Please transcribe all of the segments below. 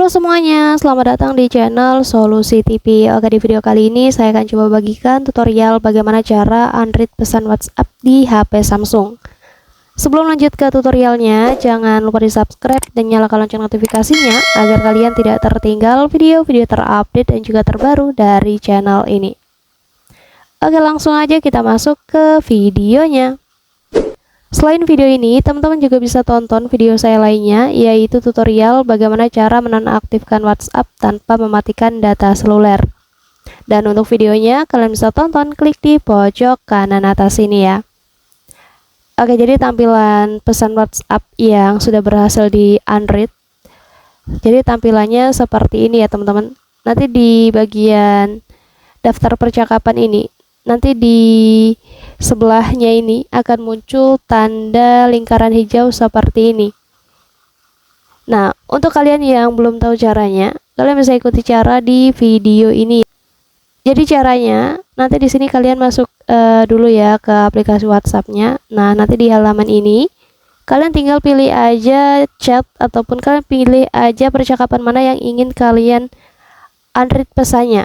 Halo semuanya, selamat datang di channel Solusi TV. Oke, di video kali ini saya akan coba bagikan tutorial bagaimana cara Android pesan WhatsApp di HP Samsung. Sebelum lanjut ke tutorialnya, jangan lupa di subscribe dan nyalakan lonceng notifikasinya agar kalian tidak tertinggal video-video terupdate dan juga terbaru dari channel ini. Oke, langsung aja kita masuk ke videonya. Selain video ini, teman-teman juga bisa tonton video saya lainnya, yaitu tutorial bagaimana cara menonaktifkan WhatsApp tanpa mematikan data seluler. Dan untuk videonya, kalian bisa tonton, klik di pojok kanan atas ini ya. Oke, jadi tampilan pesan WhatsApp yang sudah berhasil di Android. Jadi tampilannya seperti ini ya teman-teman. Nanti di bagian daftar percakapan ini, nanti di sebelahnya ini akan muncul tanda lingkaran hijau seperti ini. Nah, untuk kalian yang belum tahu caranya, kalian bisa ikuti cara di video ini. Jadi caranya, nanti di sini kalian masuk dulu ya ke aplikasi WhatsApp-nya. Nah, nanti di halaman ini kalian tinggal pilih aja chat ataupun kalian pilih aja percakapan mana yang ingin kalian Android pesannya.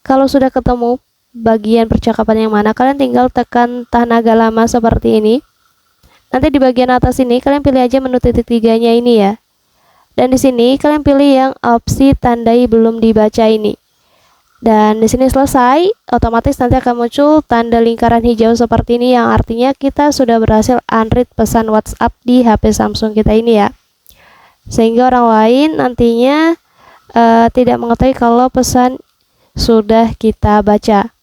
Kalau sudah ketemu bagian percakapan yang mana, kalian tinggal tekan tahan agak lama seperti ini. Nanti di bagian atas ini kalian pilih aja menu titik tiganya ini ya. Dan di sini kalian pilih yang opsi tandai belum dibaca ini. Dan di sini selesai, otomatis nanti akan muncul tanda lingkaran hijau seperti ini yang artinya kita sudah berhasil Android pesan WhatsApp di HP Samsung kita ini ya. Sehingga orang lain nantinya tidak mengetahui kalau pesan sudah kita baca.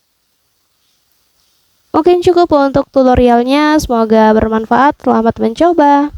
Mungkin cukup untuk tutorialnya, semoga bermanfaat. Selamat mencoba.